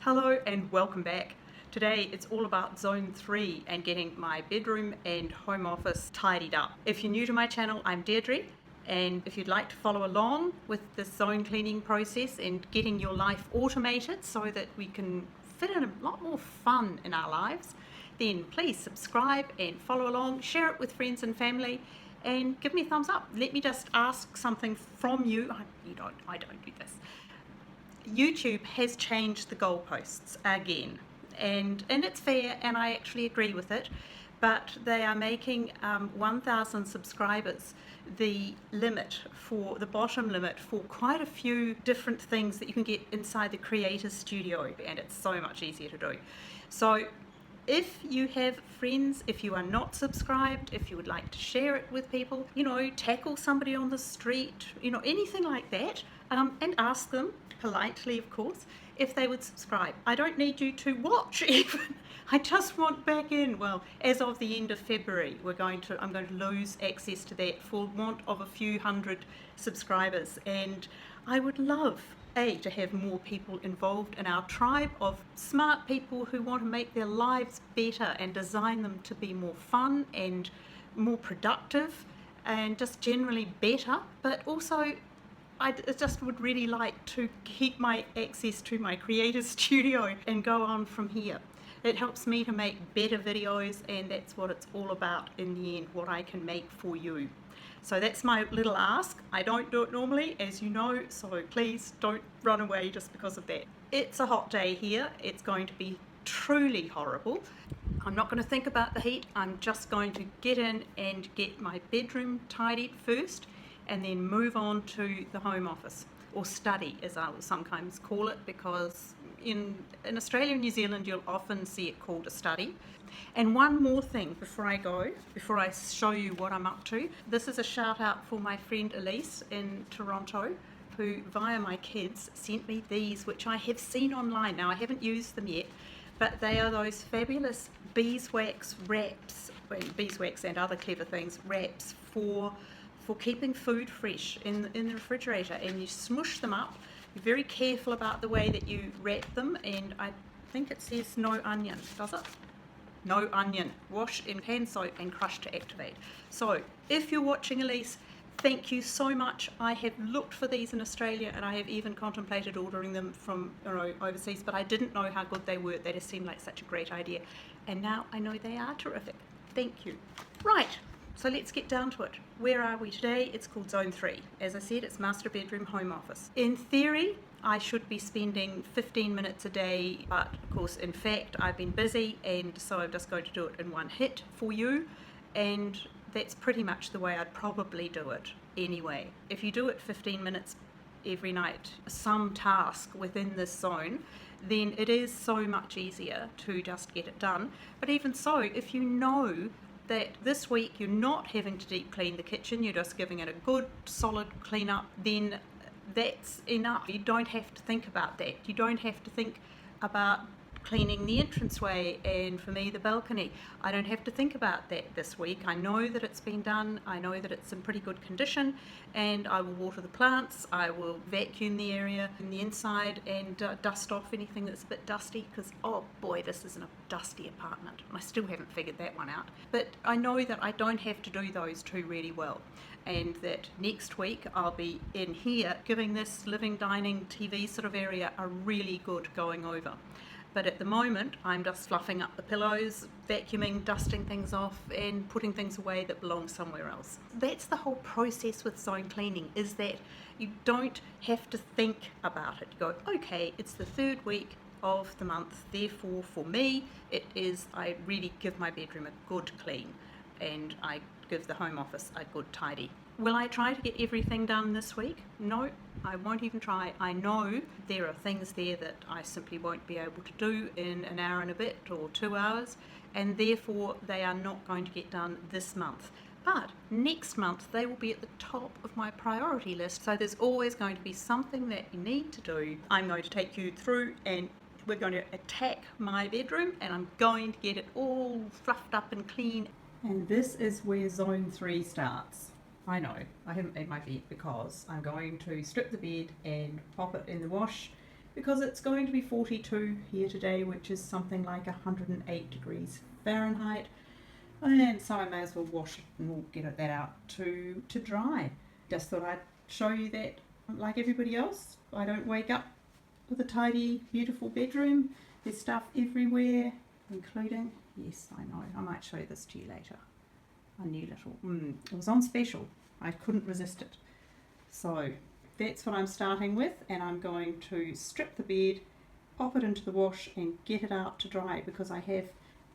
Hello and welcome back. Today it's all about zone 3 and getting my bedroom and home office tidied up. If you're new to my channel, I'm Deirdre, and if you'd like to follow along with this zone cleaning process and getting your life automated so that we can fit in a lot more fun in our lives, then please subscribe and follow along, share it with friends and family, and give me a thumbs up. Let me just ask something from you. I don't do this. YouTube has changed the goalposts again, and it's fair, and I actually agree with it, but they are making 1,000 subscribers the limit, for the bottom limit for quite a few different things that you can get inside the Creator Studio, and it's so much easier to do. So if you have friends, if you are not subscribed, if you would like to share it with people, tackle somebody on the street, anything like that, and ask them politely, of course, if they would subscribe. I don't need you to watch even. I just want back in. Well, as of the end of February, I'm going to lose access to that for want of a few hundred subscribers, and I would love to have more people involved in our tribe of smart people who want to make their lives better and design them to be more fun and more productive and just generally better. But also, I just would really like to keep my access to my Creator Studio and go on from here. It helps me to make better videos, and that's what it's all about in the end, what I can make for you. So that's my little ask. I don't do it normally, as you know, so please don't run away just because of that. It's a hot day here. It's going to be truly horrible. I'm not going to think about the heat. I'm just going to get in and get my bedroom tidied first, and then move on to the home office, or study as I will sometimes call it, because in Australia and New Zealand you'll often see it called a study. And one more thing before I show you what I'm up to. This is a shout out for my friend Elise in Toronto, who via my kids sent me these, which I have seen online. Now I haven't used them yet, but they are those fabulous beeswax wraps, beeswax and other clever things, wraps for keeping food fresh in the refrigerator. And you smush them up. You're very careful about the way that you wrap them, and I think it says no onion, does it? No onion. Wash in hand soap and crush to activate. So if you're watching, Elise, thank you so much. I have looked for these in Australia, and I have even contemplated ordering them from overseas, but I didn't know how good they were. They just seemed like such a great idea, and now I know they are terrific. Thank you. Right. So let's get down to it. Where are we today? It's called Zone 3. As I said, it's master bedroom, home office. In theory, I should be spending 15 minutes a day, but of course, in fact, I've been busy, and so I'm just going to do it in one hit for you, and that's pretty much the way I'd probably do it anyway. If you do it 15 minutes every night, some task within this zone, then it is so much easier to just get it done. But even so, if you know that this week you're not having to deep clean the kitchen, you're just giving it a good solid clean up, then that's enough. You don't have to think about that. You don't have to think about cleaning the entranceway, and for me the balcony. I don't have to think about that this week. I know that it's been done. I know that it's in pretty good condition, and I will water the plants. I will vacuum the area in the inside and dust off anything that's a bit dusty, because oh boy, this isn't a dusty apartment. I still haven't figured that one out, but I know that I don't have to do those two really well, and that next week I'll be in here giving this living, dining, TV sort of area a really good going over. But at the moment, I'm just fluffing up the pillows, vacuuming, dusting things off, and putting things away that belong somewhere else. That's the whole process with zone cleaning, is that you don't have to think about it. You go, okay, it's the third week of the month, therefore for me, I really give my bedroom a good clean, and I give the home office a good tidy. Will I try to get everything done this week? No, I won't even try. I know there are things there that I simply won't be able to do in an hour and a bit or 2 hours, and therefore they are not going to get done this month. But next month they will be at the top of my priority list, so there's always going to be something that you need to do. I'm going to take you through, and we're going to attack my bedroom, and I'm going to get it all fluffed up and clean. And this is where Zone 3 starts. I know, I haven't made my bed because I'm going to strip the bed and pop it in the wash because it's going to be 42 here today, which is something like 108 degrees Fahrenheit. And so I may as well wash it and we'll get that out to dry. Just thought I'd show you that, like everybody else, I don't wake up with a tidy, beautiful bedroom. There's stuff everywhere, including, yes, I know, I might show this to you later. A new little, it was on special. I couldn't resist it. So that's what I'm starting with, and I'm going to strip the bed, pop it into the wash and get it out to dry, because I have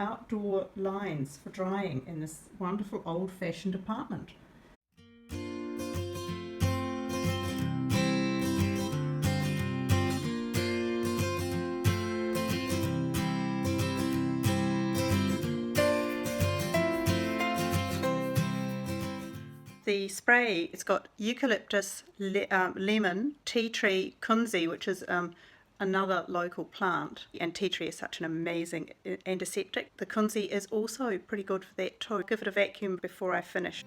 outdoor lines for drying in this wonderful old-fashioned apartment. The spray, it's got eucalyptus, lemon, tea tree, kunzi, which is another local plant, and tea tree is such an amazing antiseptic. The kunzi is also pretty good for that too. Give it a vacuum before I finish.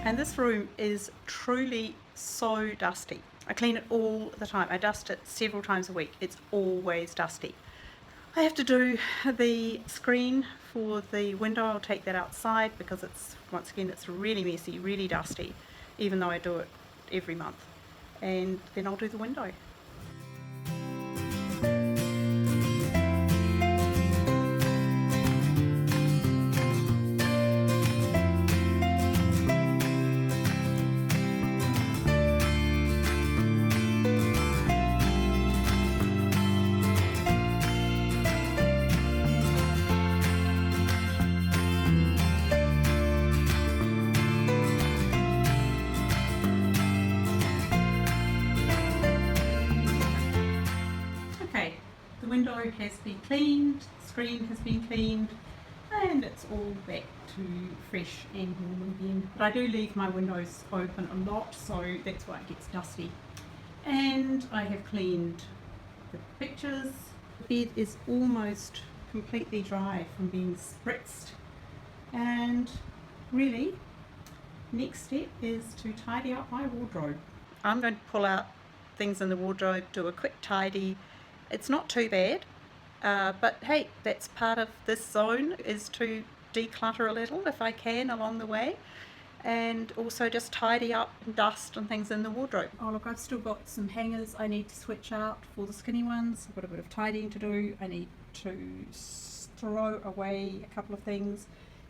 And this room is truly so dusty. I clean it all the time. I dust it several times a week. It's always dusty. I have to do the screen for the window. I'll take that outside because it's, once again, it's really messy, really dusty, even though I do it every month. And then I'll do the window. Window has been cleaned, the screen has been cleaned, and it's all back to fresh and warm again. But I do leave my windows open a lot, so that's why it gets dusty. And I have cleaned the pictures. The bed is almost completely dry from being spritzed. And really, next step is to tidy up my wardrobe. I'm going to pull out things in the wardrobe, do a quick tidy. It's not too bad, but hey, that's part of this zone, is to declutter a little if I can along the way, and also just tidy up and dust and things in the wardrobe. Oh look, I've still got some hangers I need to switch out for the skinny ones. I've got a bit of tidying to do. I need to throw away a couple of things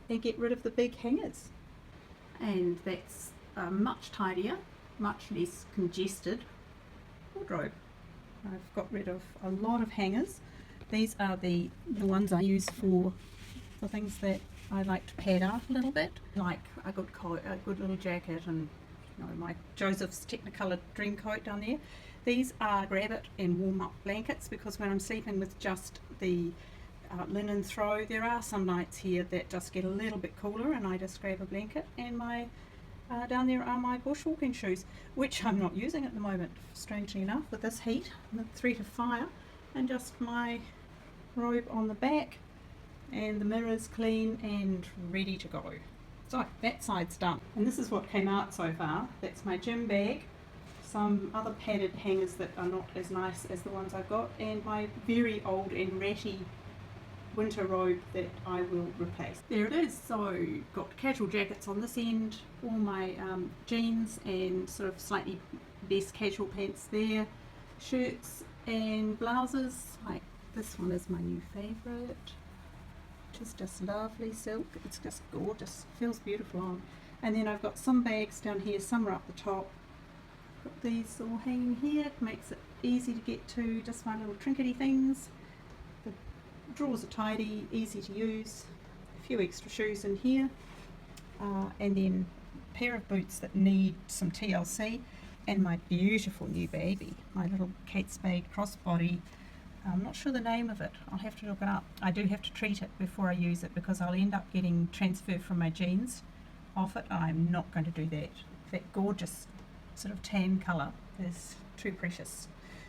and get rid of the big hangers. And that's a much tidier, much less congested wardrobe. I've got rid of a lot of hangers. These are the ones I use for the things that I like to pad out a little bit, like a good coat, a good little jacket, and my Joseph's Technicolor dream coat down there. These are grab it and warm up blankets, because when I'm sleeping with just the linen throw, there are some nights here that just get a little bit cooler and I just grab a blanket, and my down there are my bushwalking shoes, which I'm not using at the moment, strangely enough, with this heat and the threat of fire, and just my robe on the back, and the mirror's clean and ready to go. So that side's done, and this is what came out so far. That's my gym bag, some other padded hangers that are not as nice as the ones I've got, and my very old and ratty winter robe that I will replace. There it is. So got casual jackets on this end, all my jeans and sort of slightly less casual pants there, shirts and blouses, like this one is my new favourite, which is just lovely silk. It's just gorgeous, feels beautiful on. And then I've got some bags down here, some are up the top. Got these all hanging here, makes it easy to get to, just my little trinkety things. The drawers are tidy, easy to use, a few extra shoes in here, and then a pair of boots that need some TLC, And my beautiful new baby, my little Kate Spade crossbody. I'm not sure the name of it. I'll have to look it up. I do have to treat it before I use it because I'll end up getting transfer from my jeans off it. I'm not going to do that. That gorgeous sort of tan colour is too precious.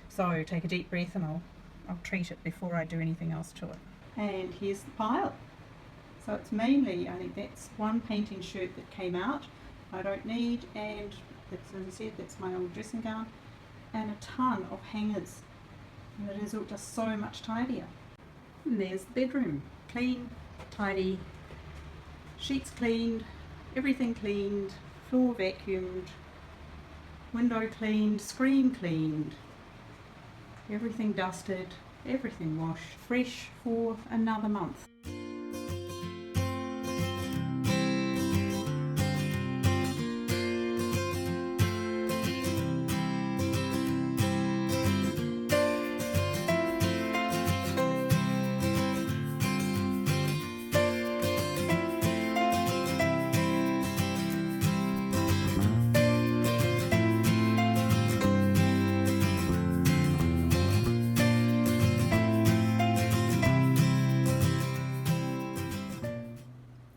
So take a deep breath and I'll treat it before I do anything else to it. And here's the pile. So it's mainly, I think that's one painting shirt that came out I don't need, and that's, as I said, that's my old dressing gown, and a ton of hangers. And it is all just so much tidier. And there's the bedroom. Clean, tidy, sheets cleaned, everything cleaned, floor vacuumed, window cleaned, screen cleaned, everything dusted, everything washed, fresh for another month.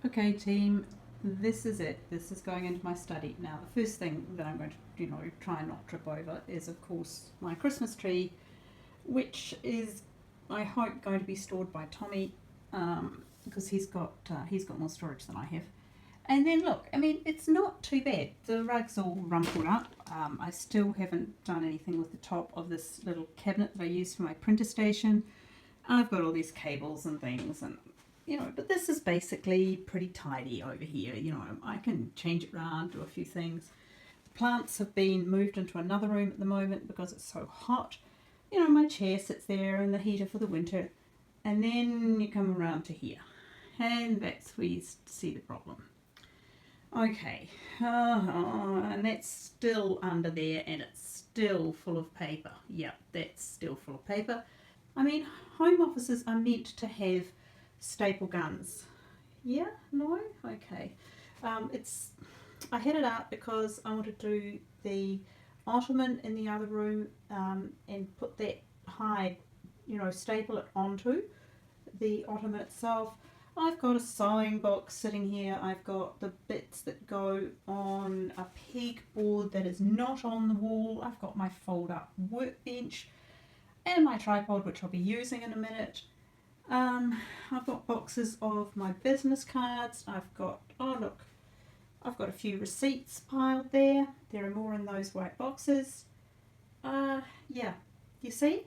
Okay team, this is it. This is going into my study. Now the first thing that I'm going to, try and not trip over is of course my Christmas tree, which is, I hope, going to be stored by Tommy, because he's got more storage than I have. And then look, I mean, it's not too bad. The rug's all rumpled up. I still haven't done anything with the top of this little cabinet that I use for my printer station. I've got all these cables and things, and but this is basically pretty tidy over here. I can change it around, do a few things. The plants have been moved into another room at the moment because it's so hot. My chair sits there and the heater for the winter. And then you come around to here. And that's where you see the problem. Okay, and that's still under there and it's still full of paper. Yep, that's still full of paper. I mean, home offices are meant to have staple guns. Yeah? No? Okay. I had it out because I wanted to do the ottoman in the other room and put that high, staple it onto the ottoman itself. I've got a sewing box sitting here. I've got the bits that go on a pegboard that is not on the wall. I've got my fold up workbench and my tripod, which I'll be using in a minute. I've got boxes of my business cards. I've got a few receipts piled there. There are more in those white boxes. Yeah, you see?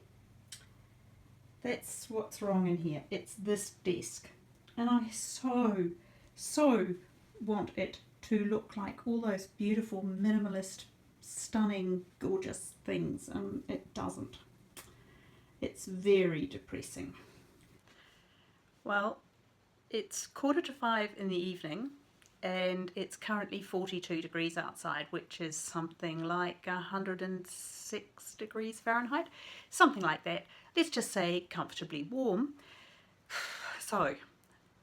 That's what's wrong in here. It's this desk. And I so want it to look like all those beautiful, minimalist, stunning, gorgeous things. It doesn't. It's very depressing. Well, it's 4:45 in the evening and it's currently 42 degrees outside, which is something like 106 degrees Fahrenheit, something like that. Let's just say comfortably warm. So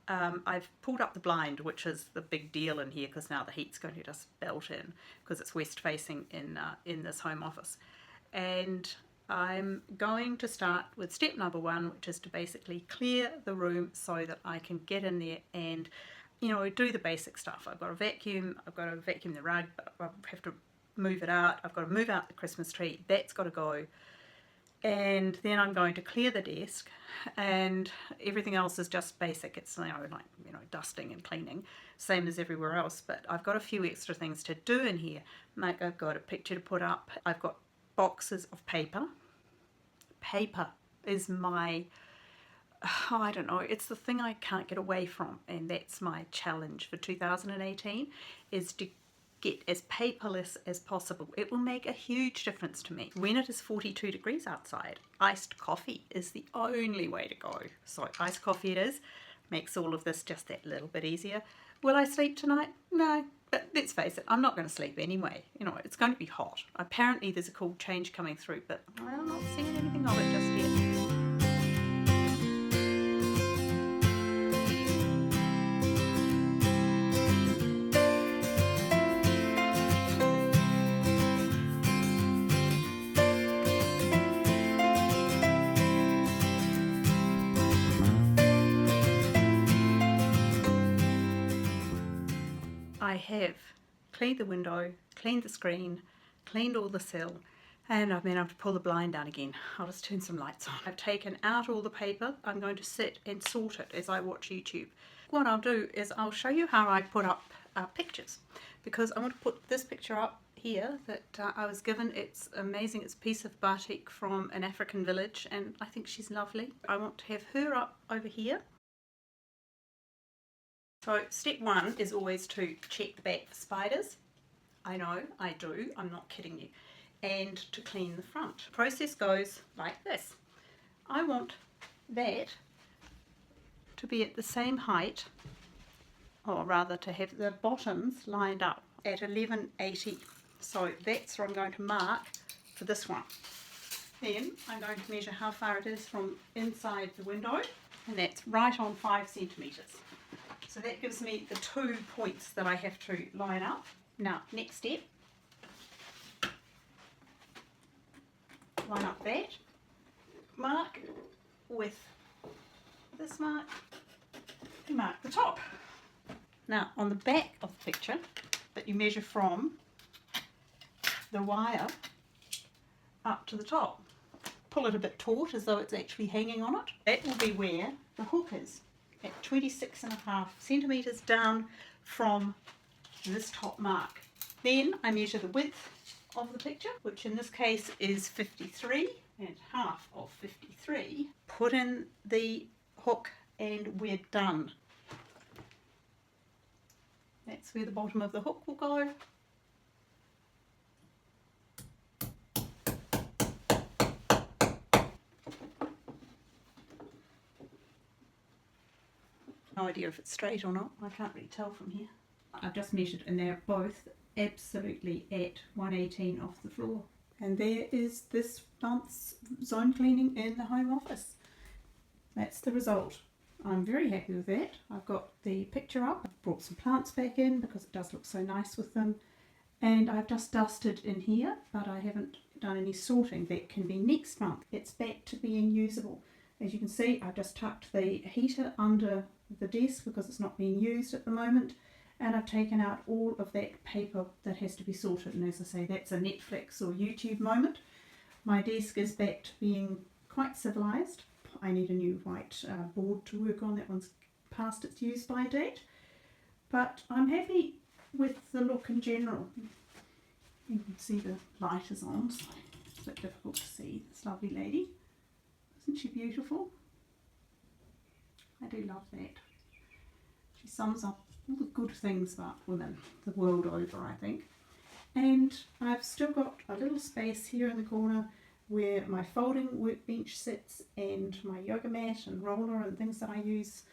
I've pulled up the blind, which is the big deal in here because now the heat's going to just belt in because it's west facing in this home office. And I'm going to start with step number 1, which is to basically clear the room so that I can get in there and, do the basic stuff. I've got to vacuum the rug, but I have to move it out. I've got to move out the Christmas tree. That's got to go. And then I'm going to clear the desk, and everything else is just basic. It's dusting and cleaning, same as everywhere else. But I've got a few extra things to do in here. Like I've got a picture to put up. I've got boxes of paper. Paper is my, I don't know, it's the thing I can't get away from, and that's my challenge for 2018, is to get as paperless as possible. It will make a huge difference to me. When it is 42 degrees outside, iced coffee is the only way to go. So iced coffee it is. Makes all of this just that little bit easier. Will I sleep tonight? No. But let's face it, I'm not going to sleep anyway. It's going to be hot. Apparently there's a cool change coming through, but I'm not seeing anything of it just yet. I have cleaned the window, cleaned the screen, cleaned all the sill, and I've been able to pull the blind down again. I'll just turn some lights on. I've taken out all the paper. I'm going to sit and sort it as I watch YouTube. What I'll do is I'll show you how I put up pictures, because I want to put this picture up here that I was given. It's amazing. It's a piece of batik from an African village, and I think she's lovely. I want to have her up over here. So step one is always to check the back for spiders. I know, I do, I'm not kidding you. And to clean the front. The process goes like this. I want that to be at the same height, or rather to have the bottoms lined up at 1180. So that's where I'm going to mark for this one. Then I'm going to measure how far it is from inside the window, and that's right on 5 centimetres. So that gives me the 2 points that I have to line up. Now, next step, line up that mark with this mark, and mark the top. Now, on the back of the picture that you measure from the wire up to the top, pull it a bit taut as though it's actually hanging on it. That will be where the hook is, at 26.5 centimetres down from this top mark. Then I measure the width of the picture, which in this case is 53, and half of 53. Put in the hook and we're done. That's where the bottom of the hook will go. No idea if it's straight or not. I can't really tell from here. I've just measured and they're both absolutely at 118 off the floor. And there is this month's zone cleaning in the home office. That's the result. I'm very happy with that. I've got the picture up. I've brought some plants back in because it does look so nice with them. And I've just dusted in here, but I haven't done any sorting. That can be next month. It's back to being usable. As you can see, I've just tucked the heater under the desk because it's not being used at the moment, and I've taken out all of that paper that has to be sorted. And as I say, that's a Netflix or YouTube moment. My desk is back to being quite civilised. I need a new white board to work on. That one's past its use by date, but I'm happy with the look in general. You can see the light is on, so it's a bit difficult to see this lovely lady. Isn't she beautiful? I do love that. She sums up all the good things about women the world over, I think. And I've still got a little space here in the corner where my folding workbench sits, and my yoga mat and roller and things that I use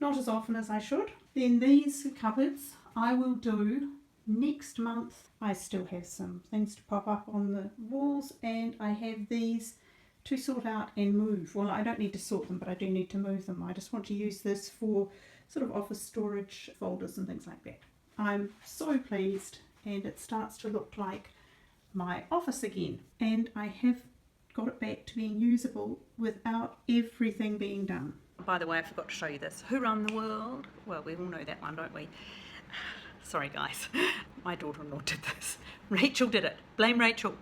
not as often as I should. Then these cupboards I will do next month. I still have some things to pop up on the walls, and I have these to sort out and move. Well, I don't need to sort them, but I do need to move them. I just want to use this for sort of office storage folders and things like that. I'm so pleased, and it starts to look like my office again. And I have got it back to being usable without everything being done. By the way, I forgot to show you this. Who run the world? Well, we all know that one, don't we? Sorry guys, my daughter-in-law did this. Rachel did it. Blame Rachel.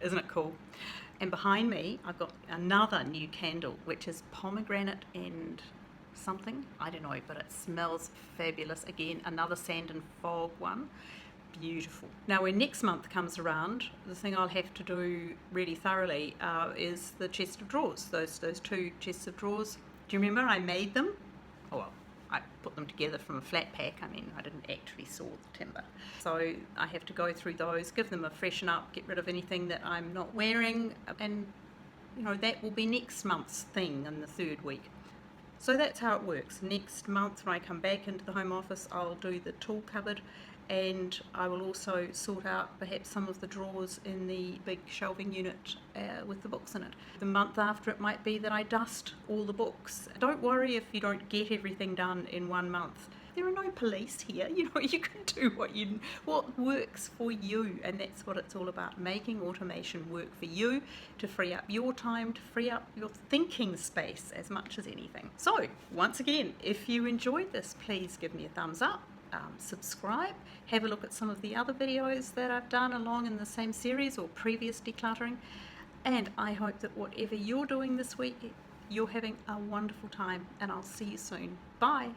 Isn't it cool? And behind me, I've got another new candle, which is pomegranate and something. I don't know, but it smells fabulous. Again, another sand and fog one. Beautiful. Now, when next month comes around, the thing I'll have to do really thoroughly is the chest of drawers. Those 2 chests of drawers. Do you remember I made them? Oh well, I put them together from a flat pack. I mean, I didn't actually saw the timber. So I have to go through those, give them a freshen up, get rid of anything that I'm not wearing, and you know, that will be next month's thing in the 3rd week. So that's how it works. Next month when I come back into the home office, I'll do the tool cupboard, and I will also sort out perhaps some of the drawers in the big shelving unit with the books in it. The month after, it might be that I dust all the books. Don't worry if you don't get everything done in 1 month. There are no police here. You know, you can do what works for you, and that's what it's all about, making automation work for you, to free up your time, to free up your thinking space as much as anything. So once again, if you enjoyed this, please give me a thumbs up. subscribe, have a look at some of the other videos that I've done along in the same series or previous decluttering, and I hope that whatever you're doing this week, you're having a wonderful time, and I'll see you soon. Bye.